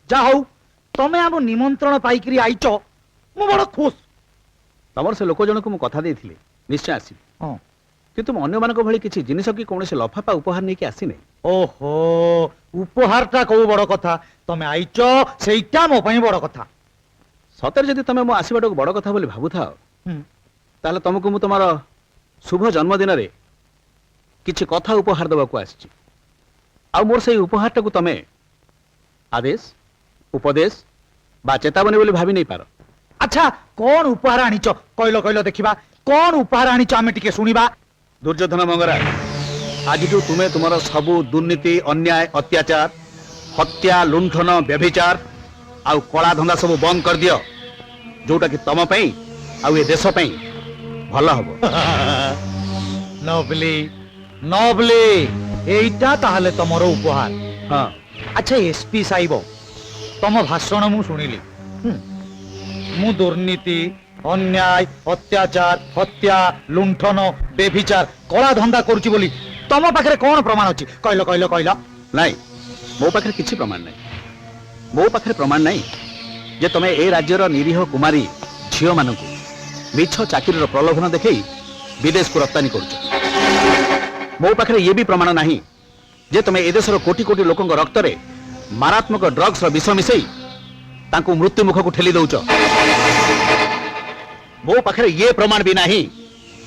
जा हौ तमे आम निमंत्रण पाइकरी आइच मु बड़ खुश। तमर से लोक जनक मु कथा देथिले निश्चय आसी हां किंतु म अन्य मानक भली किछि जिनिस की कोनसे लफाफा उपहार नै कि आसी नै। ओहो उपहारटा कौ बड़ कथा तमे आइच सेइटा मो पई बड़ कथा। सतर जदि तमे मो आसीबाटो बड़ कथा बोली भाबु थाओ ताले तुमको मु तमरो शुभ जन्मदिन रे किछि कथा उपहार देबा को आछि। आ मोर से उपहारटा को तमे आदेश उपदेश बा चेतावनी बोली भाबी नै पारो। अच्छा कौन उपहार आनिच कहलो कहलो देखिबा कौन उपहार आनिच आमे टिके सुनिबा। दुर्योधन मंगराज आज जो तुम्हें तुमर सबु दुर्नीति अन्याय अत्याचार हत्या लुंठन व्यभिचार आउ कला धंदा सब बंद कर दियो जोटा कि तम पई आउ ए देश पई भला हबो। नबली नबली एइटा ताहले तमरो उपहार। हां अच्छा एसपी साहिब तम भाषण मु सुनिली मु दुर्नीति अन्याय अत्याचार हत्या लुंठन बेभिचार कला धंदा करूची बोली तम पाखरे कौन प्रमाण अछि कहलो कहलो कहलो। नहीं मो पाखरे किछि प्रमाण नहीं। मो पाखरे प्रमाण नहीं जे तमे ए राज्यर निरीह कुमारी झियो मानकु मिछ चाकरीर प्रलोभन देखई विदेश को रप्तानी करूछ। मो पाखरे ये भी प्रमाण नहीं जे तमे ए देशर कोटी कोटी लोकंग रक्त रे मारात्मक ड्रग्स रो विष मिसई तांकु मृत्यु मुख को ठेली दउछ। मो पाखरे ये प्रमाण भी नहीं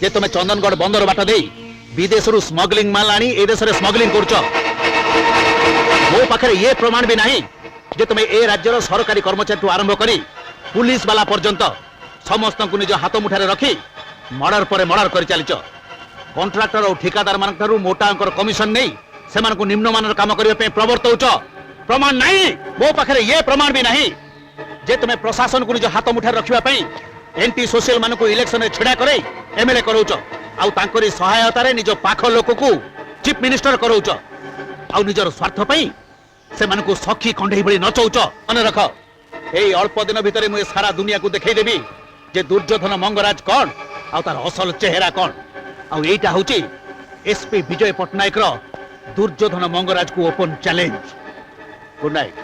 जे तमे चंदनगढ़ बंदर बाट देई विदेश रु स्मगलिंग माल आनी ए देश रे स्मगलिंग करूछ। मो पाखरे ये प्रमाण भी नहीं जे तमे ए राज्यर सरकारी कर्मचारी आरंभ करी पुलिस वाला पर्यंत समस्त को निज हाथ मुठारे रखी मर्डर पर मर्डर कर चलीच। कॉन्ट्राक्टर और ठिकादार मान मोटा अंकर कमिशन नहीं से निम्न मान काम करने प्रवर्तौच। प्रमाण नहीं मो पाखरे ये प्रमाण भी नहीं जे तुम प्रशासन को निज हाथ मुठारे रखा एंटी सोशल मान को इलेक्शन छिड़ा करे एमएलए करोच आउ तांकरी सहायता रे निज पाख लोक को चीफ मिनिस्टर करोच आउ निजर स्वार्थ पई से मान को सखी कंढई भली नचौच। मन रख ए अल्प दिन भितर मुझे सारा दुनिया को देखई देबी जे दुर्योधन मंगराज कौन आउ तार असल चेहरा कौन। आउ एटा होची एसपी विजय पटनायक रो दुर्योधन मंगराज को ओपन चैलेंज। Good night.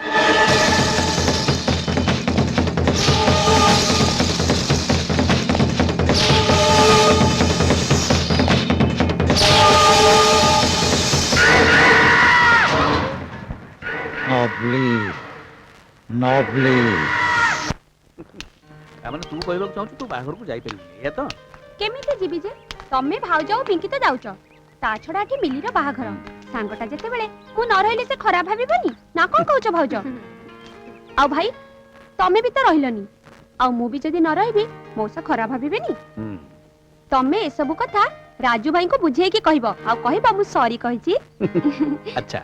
नबली नबली माने तू कहबो चाहू तू बाहर को जाई परिबे या तो केमिति जीबी जे तम्मे भाव जाऊ पिंकी तो जाउच ता छडा कि मिली रो बाहाघर सांगटा जते बेले को न रहले से खराब भाबिबनी ना कोन कहउछ भाउज। आ भाई तम्मे भी तो रहिलनी आ मु भी जदी न रहबी मौसा खराब भाबिबेनी। तम्मे ए सब कथा राजू भाई को बुझे कि कहबो आ कहबा मु सॉरी कहिची। अच्छा